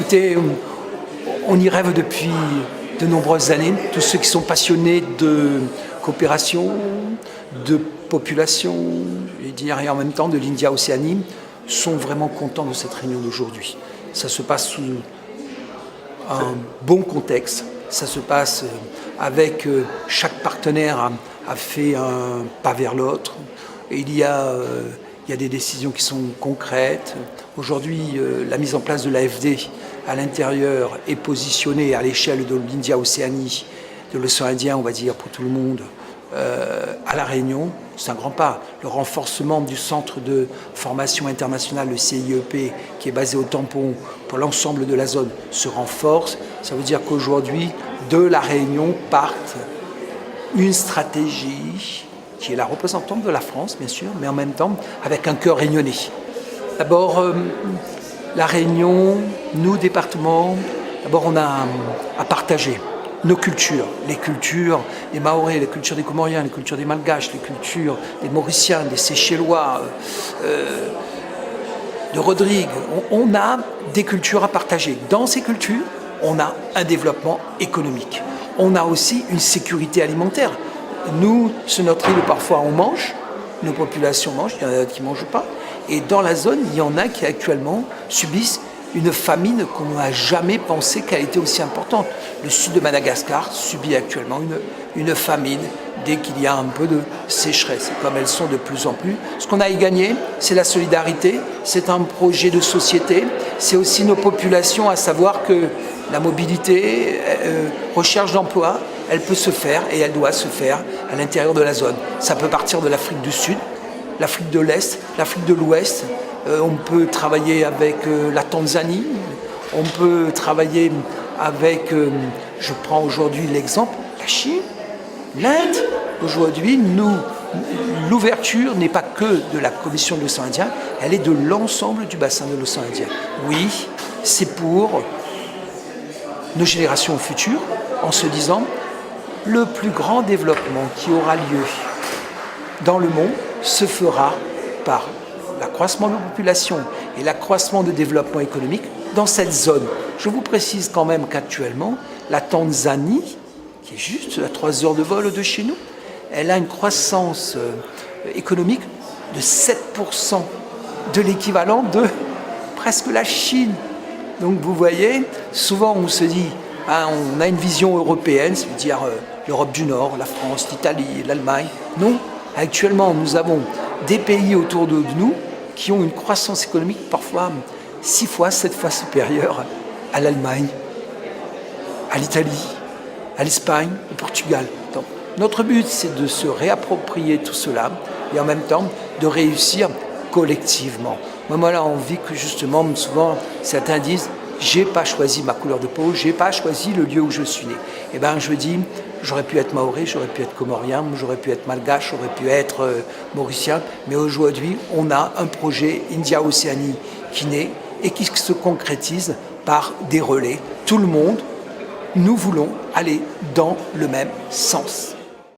Écoutez, on y rêve depuis de nombreuses années. Tous ceux qui sont passionnés de coopération, de population, et en même temps de l'India-Océanie, sont vraiment contents de cette réunion d'aujourd'hui. Ça se passe sous un bon contexte, ça se passe avec chaque partenaire a fait un pas vers l'autre. Et il y a des décisions qui sont concrètes. Aujourd'hui, la mise en place de l'AFD à l'intérieur est positionnée à l'échelle de l'India-Océanie, de l'océan Indien, on va dire, pour tout le monde, à La Réunion. C'est un grand pas. Le renforcement du centre de formation internationale, le CIEP, qui est basé au Tampon pour l'ensemble de la zone, se renforce. Ça veut dire qu'aujourd'hui, de La Réunion partent une stratégie qui est la représentante de la France, bien sûr, mais en même temps avec un cœur réunionnais. D'abord, La Réunion, nous, départements, d'abord on a à partager nos cultures, les cultures des Mahorais, les cultures des Comoriens, les cultures des Malgaches, les cultures des Mauriciens, des Seychellois, de Rodrigue. On a des cultures à partager. Dans ces cultures, on a un développement économique. On a aussi une sécurité alimentaire. Nous, sur notre île, parfois on mange, nos populations mangent, il y en a qui ne mangent pas. Et dans la zone, il y en a qui actuellement subissent une famine qu'on n'a jamais pensé qu'elle était aussi importante. Le sud de Madagascar subit actuellement une famine dès qu'il y a un peu de sécheresse, comme elles sont de plus en plus. Ce qu'on a à y gagner, c'est la solidarité, c'est un projet de société, c'est aussi nos populations, à savoir que la mobilité, recherche d'emploi, elle peut se faire et elle doit se faire à l'intérieur de la zone. Ça peut partir de l'Afrique du Sud, l'Afrique de l'Est, l'Afrique de l'Ouest. On peut travailler avec la Tanzanie, on peut travailler avec, je prends aujourd'hui l'exemple, la Chine, l'Inde. Aujourd'hui, l'ouverture n'est pas que de la Commission de l'océan Indien, elle est de l'ensemble du bassin de l'océan Indien. Oui, c'est pour nos générations futures, en se disant le plus grand développement qui aura lieu dans le monde se fera par l'accroissement de la population et l'accroissement de développement économique dans cette zone. Je vous précise quand même qu'actuellement, la Tanzanie, qui est juste à 3 heures de vol de chez nous, elle a une croissance économique de 7%, de l'équivalent de presque la Chine. Donc vous voyez, souvent on se dit, on a une vision européenne, c'est-à-dire l'Europe du Nord, la France, l'Italie, l'Allemagne. Non, actuellement nous avons des pays autour de nous qui ont une croissance économique parfois 6 fois, 7 fois supérieure à l'Allemagne, à l'Italie, à l'Espagne, au Portugal. Donc, notre but, c'est de se réapproprier tout cela et en même temps de réussir collectivement. Moi, là, on vit que justement, souvent, certains disent « j'ai pas choisi ma couleur de peau, j'ai pas choisi le lieu où je suis né ». Eh bien, je dis « j'aurais pu être maoré, j'aurais pu être comorien, j'aurais pu être malgache, j'aurais pu être mauricien ». Mais aujourd'hui, on a un projet India-Océanie qui naît et qui se concrétise par des relais. Tout le monde, nous voulons aller dans le même sens.